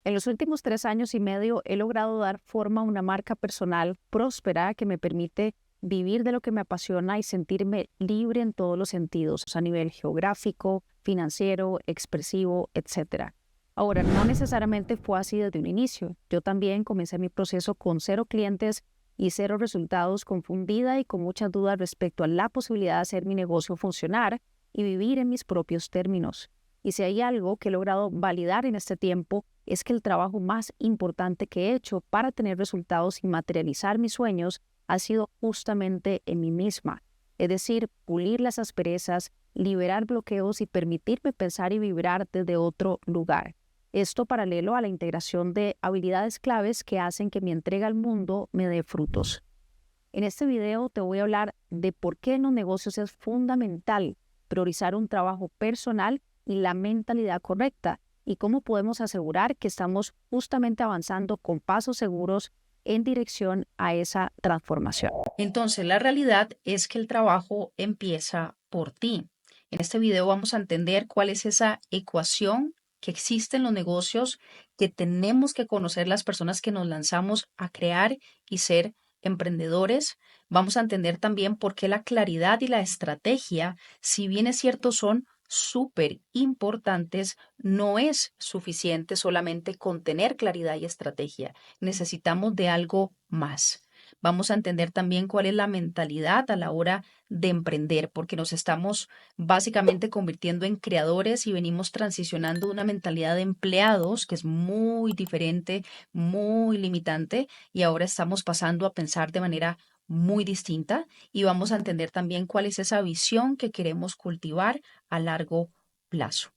En los últimos 3 años y medio he logrado dar forma a una marca personal próspera que me permite vivir de lo que me apasiona y sentirme libre en todos los sentidos, a nivel geográfico, financiero, expresivo, etc. Ahora, no necesariamente fue así desde un inicio. Yo también comencé mi proceso con 0 clientes y 0 resultados, confundida y con muchas dudas respecto a la posibilidad de hacer mi negocio funcionar y vivir en mis propios términos. Y si hay algo que he logrado validar en este tiempo, es que el trabajo más importante que he hecho para tener resultados y materializar mis sueños ha sido justamente en mí misma. Es decir, pulir las asperezas, liberar bloqueos y permitirme pensar y vibrar desde otro lugar. Esto paralelo a la integración de habilidades claves que hacen que mi entrega al mundo me dé frutos. En este video te voy a hablar de por qué en los negocios es fundamental priorizar un trabajo personal y la mentalidad correcta y cómo podemos asegurar que estamos justamente avanzando con pasos seguros en dirección a esa transformación. Entonces, la realidad es que el trabajo empieza por ti. En este video vamos a entender cuál es esa ecuación que existe en los negocios que tenemos que conocer las personas que nos lanzamos a crear y ser emprendedores. Vamos a entender también por qué la claridad y la estrategia, si bien es cierto, son súper importantes, no es suficiente solamente con tener claridad y estrategia. Necesitamos de algo más. Vamos a entender también cuál es la mentalidad a la hora de emprender, porque nos estamos básicamente convirtiendo en creadores y venimos transicionando de una mentalidad de empleados, que es muy diferente, muy limitante, y ahora estamos pasando a pensar de manera muy distinta y vamos a entender también cuál es esa visión que queremos cultivar a largo plazo.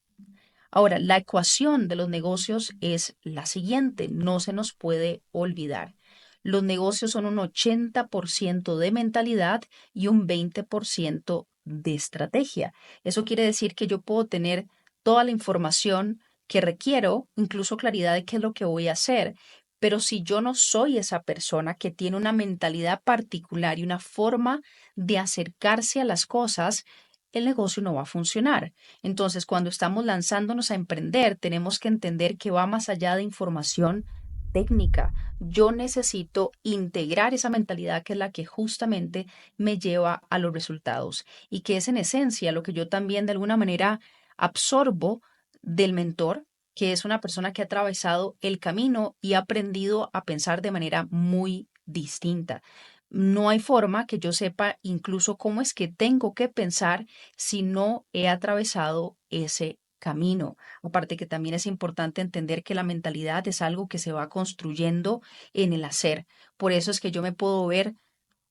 Ahora, la ecuación de los negocios es la siguiente, no se nos puede olvidar. Los negocios son un 80% de mentalidad y un 20% de estrategia. Eso quiere decir que yo puedo tener toda la información que requiero, incluso claridad de qué es lo que voy a hacer. Pero si yo no soy esa persona que tiene una mentalidad particular y una forma de acercarse a las cosas, el negocio no va a funcionar. Entonces, cuando estamos lanzándonos a emprender, tenemos que entender que va más allá de información técnica. Yo necesito integrar esa mentalidad que es la que justamente me lleva a los resultados y que es en esencia lo que yo también de alguna manera absorbo del mentor, que es una persona que ha atravesado el camino y ha aprendido a pensar de manera muy distinta. No hay forma que yo sepa incluso cómo es que tengo que pensar si no he atravesado ese camino. Aparte que también es importante entender que la mentalidad es algo que se va construyendo en el hacer. Por eso es que yo me puedo ver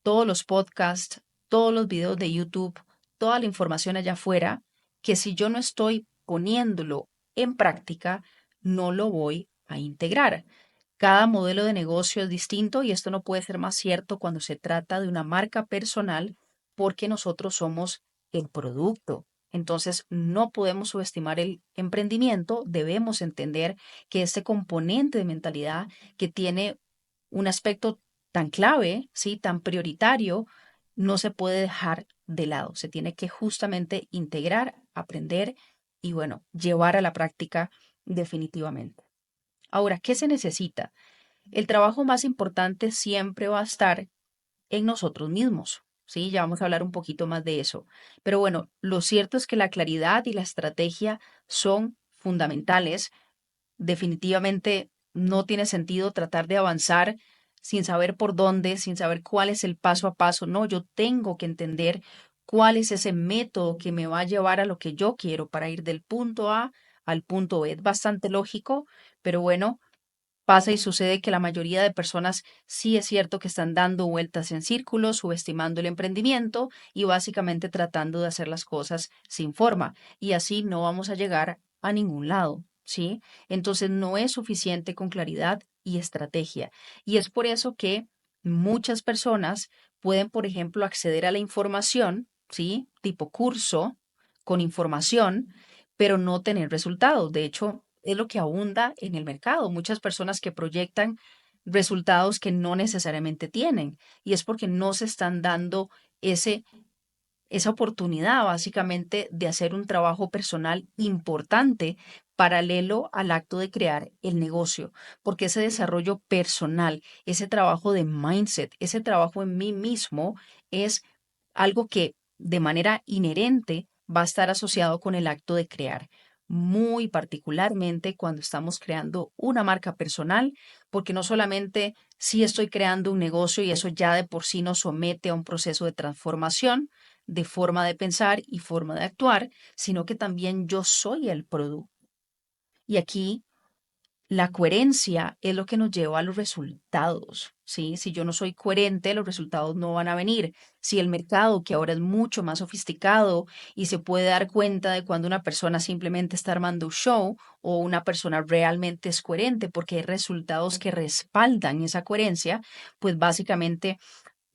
todos los podcasts, todos los videos de YouTube, toda la información allá afuera, que si yo no estoy poniéndolo en práctica, no lo voy a integrar. Cada modelo de negocio es distinto y esto no puede ser más cierto cuando se trata de una marca personal porque nosotros somos el producto. Entonces, no podemos subestimar el emprendimiento, debemos entender que este componente de mentalidad que tiene un aspecto tan clave, ¿sí? Tan prioritario, no se puede dejar de lado. Se tiene que justamente integrar, aprender y, bueno, llevar a la práctica definitivamente. Ahora, ¿qué se necesita? El trabajo más importante siempre va a estar en nosotros mismos. Sí, ya vamos a hablar un poquito más de eso. Pero bueno, lo cierto es que la claridad y la estrategia son fundamentales. Definitivamente no tiene sentido tratar de avanzar sin saber por dónde, sin saber cuál es el paso a paso. No, yo tengo que entender cuál es ese método que me va a llevar a lo que yo quiero para ir del punto A al punto B. Es bastante lógico, pero bueno, pasa y sucede que la mayoría de personas sí es cierto que están dando vueltas en círculos, subestimando el emprendimiento y básicamente tratando de hacer las cosas sin forma. Y así no vamos a llegar a ningún lado, ¿sí? Entonces no es suficiente con claridad y estrategia. Y es por eso que muchas personas pueden, por ejemplo, acceder a la información, ¿sí? Tipo curso con información, pero no tener resultados. De hecho, es lo que abunda en el mercado. Muchas personas que proyectan resultados que no necesariamente tienen. Y es porque no se están dando ese, esa oportunidad básicamente de hacer un trabajo personal importante paralelo al acto de crear el negocio, porque ese desarrollo personal, ese trabajo de mindset, ese trabajo en mí mismo es algo que de manera inherente va a estar asociado con el acto de crear, muy particularmente cuando estamos creando una marca personal, porque no solamente si estoy creando un negocio y eso ya de por sí nos somete a un proceso de transformación de forma de pensar y forma de actuar, sino que también yo soy el producto. Y aquí la coherencia es lo que nos lleva a los resultados, ¿sí? Si yo no soy coherente, los resultados no van a venir. Si el mercado, que ahora es mucho más sofisticado y se puede dar cuenta de cuando una persona simplemente está armando un show o una persona realmente es coherente porque hay resultados que respaldan esa coherencia, pues básicamente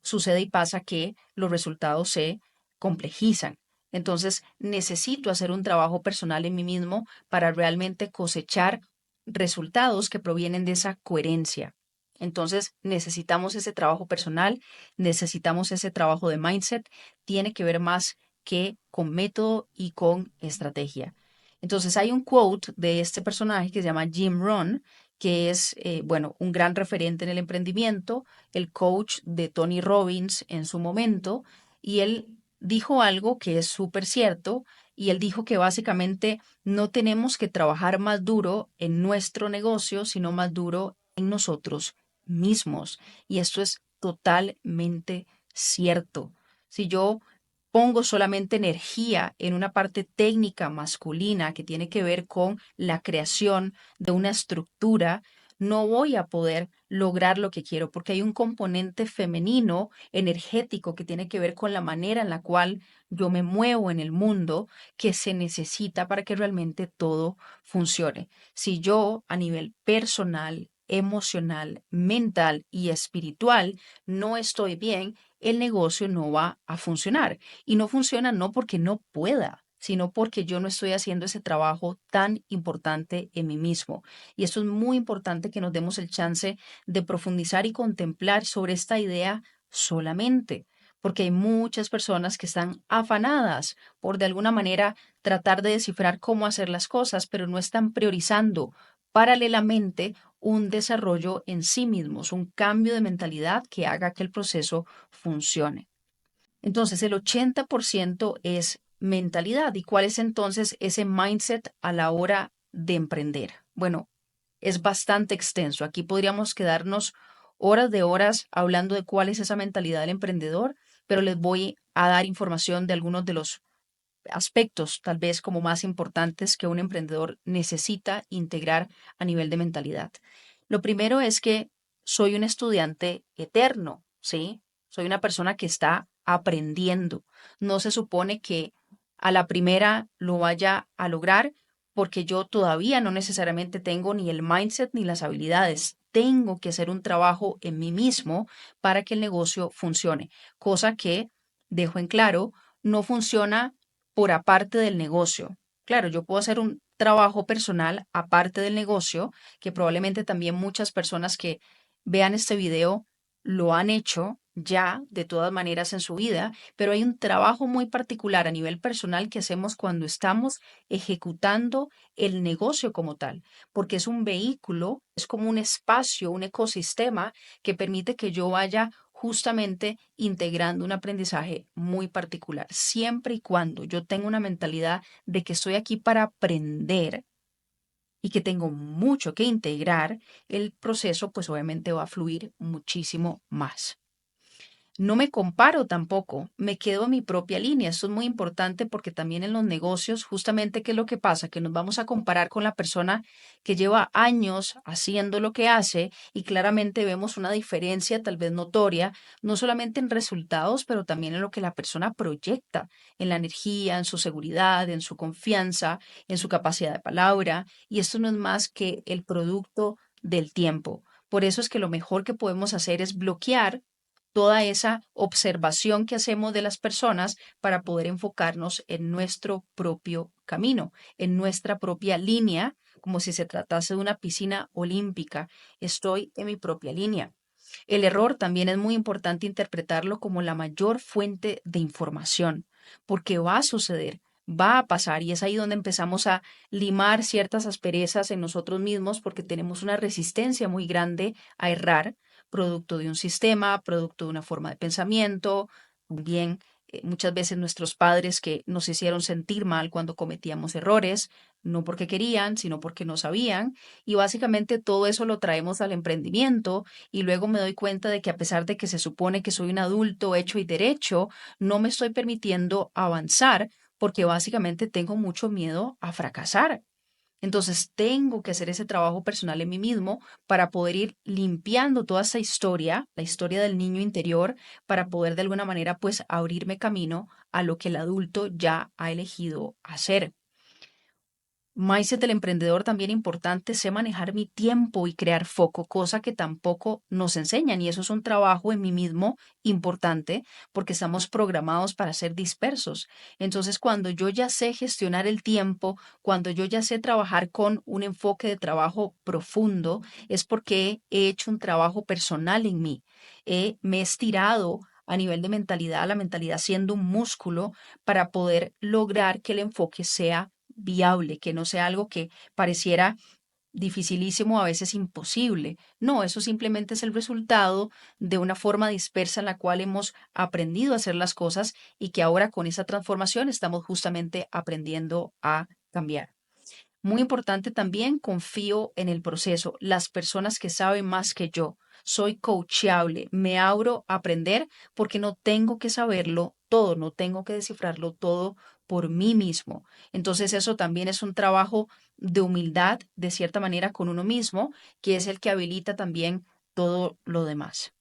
sucede y pasa que los resultados se complejizan. Entonces, necesito hacer un trabajo personal en mí mismo para realmente cosechar resultados que provienen de esa coherencia. Entonces, necesitamos ese trabajo personal, necesitamos ese trabajo de mindset, tiene que ver más que con método y con estrategia. Entonces, hay un quote de este personaje que se llama Jim Rohn, que es, bueno, un gran referente en el emprendimiento, el coach de Tony Robbins en su momento, y él dijo algo que es súper cierto, y él dijo que básicamente no tenemos que trabajar más duro en nuestro negocio, sino más duro en nosotros mismos. Y esto es totalmente cierto. Si yo pongo solamente energía en una parte técnica masculina que tiene que ver con la creación de una estructura, no voy a poder lograr lo que quiero porque hay un componente femenino energético que tiene que ver con la manera en la cual yo me muevo en el mundo que se necesita para que realmente todo funcione. Si yo a nivel personal, emocional, mental y espiritual no estoy bien, el negocio no va a funcionar. Y no funciona no porque no pueda, sino porque yo no estoy haciendo ese trabajo tan importante en mí mismo. Y esto es muy importante que nos demos el chance de profundizar y contemplar sobre esta idea solamente, porque hay muchas personas que están afanadas por de alguna manera tratar de descifrar cómo hacer las cosas, pero no están priorizando paralelamente un desarrollo en sí mismos, un cambio de mentalidad que haga que el proceso funcione. Entonces, el 80% es mentalidad. ¿Y cuál es entonces ese mindset a la hora de emprender? Bueno, es bastante extenso. Aquí podríamos quedarnos horas de horas hablando de cuál es esa mentalidad del emprendedor, pero les voy a dar información de algunos de los aspectos tal vez como más importantes que un emprendedor necesita integrar a nivel de mentalidad. Lo primero es que soy un estudiante eterno, ¿sí? Soy una persona que está aprendiendo. No se supone que a la primera lo vaya a lograr porque yo todavía no necesariamente tengo ni el mindset ni las habilidades. Tengo que hacer un trabajo en mí mismo para que el negocio funcione, cosa que, dejo en claro, no funciona por aparte del negocio. Claro, yo puedo hacer un trabajo personal aparte del negocio, que probablemente también muchas personas que vean este video lo han hecho ya de todas maneras en su vida, pero hay un trabajo muy particular a nivel personal que hacemos cuando estamos ejecutando el negocio como tal, porque es un vehículo, es como un espacio, un ecosistema que permite que yo vaya justamente integrando un aprendizaje muy particular, siempre y cuando yo tenga una mentalidad de que estoy aquí para aprender y que tengo mucho que integrar, el proceso pues obviamente va a fluir muchísimo más. No me comparo tampoco, me quedo en mi propia línea. Esto es muy importante porque también en los negocios, justamente, ¿qué es lo que pasa? Que nos vamos a comparar con la persona que lleva años haciendo lo que hace y claramente vemos una diferencia tal vez notoria, no solamente en resultados, pero también en lo que la persona proyecta, en la energía, en su seguridad, en su confianza, en su capacidad de palabra. Y esto no es más que el producto del tiempo. Por eso es que lo mejor que podemos hacer es bloquear toda esa observación que hacemos de las personas para poder enfocarnos en nuestro propio camino, en nuestra propia línea, como si se tratase de una piscina olímpica. Estoy en mi propia línea. El error también es muy importante interpretarlo como la mayor fuente de información, porque va a suceder. va a pasar y es ahí donde empezamos a limar ciertas asperezas en nosotros mismos porque tenemos una resistencia muy grande a errar, producto de un sistema, producto de una forma de pensamiento, también muchas veces nuestros padres que nos hicieron sentir mal cuando cometíamos errores, no porque querían, sino porque no sabían. Y básicamente todo eso lo traemos al emprendimiento y luego me doy cuenta de que a pesar de que se supone que soy un adulto hecho y derecho, no me estoy permitiendo avanzar porque básicamente tengo mucho miedo a fracasar. Entonces tengo que hacer ese trabajo personal en mí mismo para poder ir limpiando toda esa historia, la historia del niño interior, para poder de alguna manera pues abrirme camino a lo que el adulto ya ha elegido hacer. Mindset del emprendedor también importante, sé manejar mi tiempo y crear foco, cosa que tampoco nos enseñan. Y eso es un trabajo en mí mismo importante porque estamos programados para ser dispersos. Entonces, cuando yo ya sé gestionar el tiempo, cuando yo ya sé trabajar con un enfoque de trabajo profundo, es porque he hecho un trabajo personal en mí. Me he estirado a nivel de mentalidad, la mentalidad siendo un músculo para poder lograr que el enfoque sea viable, que no sea algo que pareciera dificilísimo, a veces imposible. No, eso simplemente es el resultado de una forma dispersa en la cual hemos aprendido a hacer las cosas y que ahora con esa transformación estamos justamente aprendiendo a cambiar. Muy importante también, confío en el proceso, las personas que saben más que yo. Soy coachable, me abro a aprender porque no tengo que saberlo todo, no tengo que descifrarlo todo por mí mismo. Entonces eso también es un trabajo de humildad, de cierta manera, con uno mismo, que es el que habilita también todo lo demás.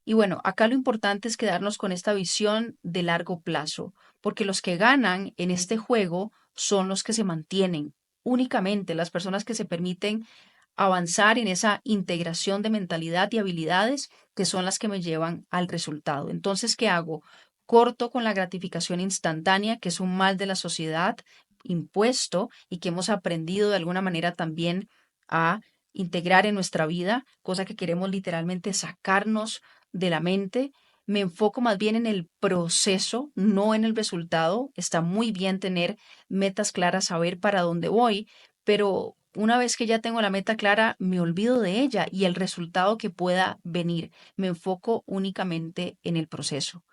Y bueno, acá lo importante es quedarnos con esta visión de largo plazo, porque los que ganan en este juego son los que se mantienen. Únicamente las personas que se permiten avanzar en esa integración de mentalidad y habilidades que son las que me llevan al resultado. Entonces, ¿qué hago? Corto con la gratificación instantánea, que es un mal de la sociedad impuesto y que hemos aprendido de alguna manera también a integrar en nuestra vida, cosa que queremos literalmente sacarnos de la mente. Me enfoco más bien en el proceso, no en el resultado. Está muy bien tener metas claras, saber para dónde voy, pero una vez que ya tengo la meta clara, me olvido de ella y el resultado que pueda venir. Me enfoco únicamente en el proceso.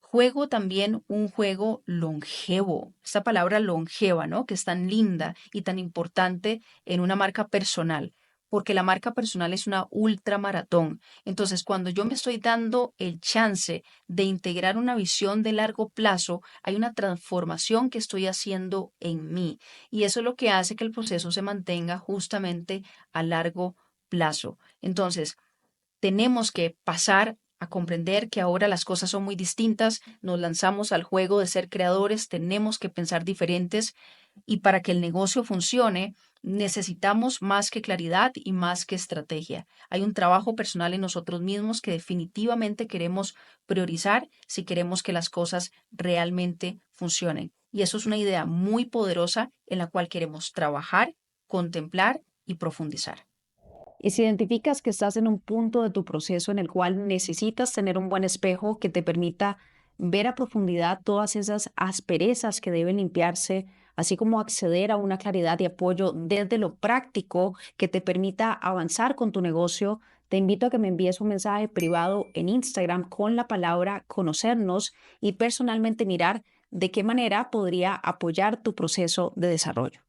Juego también un juego longevo. Esta palabra longeva, ¿no? Que es tan linda y tan importante en una marca personal, porque la marca personal es una ultramaratón. Entonces, cuando yo me estoy dando el chance de integrar una visión de largo plazo, hay una transformación que estoy haciendo en mí. Y eso es lo que hace que el proceso se mantenga justamente a largo plazo. Entonces, tenemos que pasar a comprender que ahora las cosas son muy distintas, nos lanzamos al juego de ser creadores, tenemos que pensar diferentes y para que el negocio funcione necesitamos más que claridad y más que estrategia. Hay un trabajo personal en nosotros mismos que definitivamente queremos priorizar si queremos que las cosas realmente funcionen. Y eso es una idea muy poderosa en la cual queremos trabajar, contemplar y profundizar. Y si identificas que estás en un punto de tu proceso en el cual necesitas tener un buen espejo que te permita ver a profundidad todas esas asperezas que deben limpiarse, así como acceder a una claridad y apoyo desde lo práctico que te permita avanzar con tu negocio, te invito a que me envíes un mensaje privado en Instagram con la palabra conocernos y personalmente mirar de qué manera podría apoyar tu proceso de desarrollo.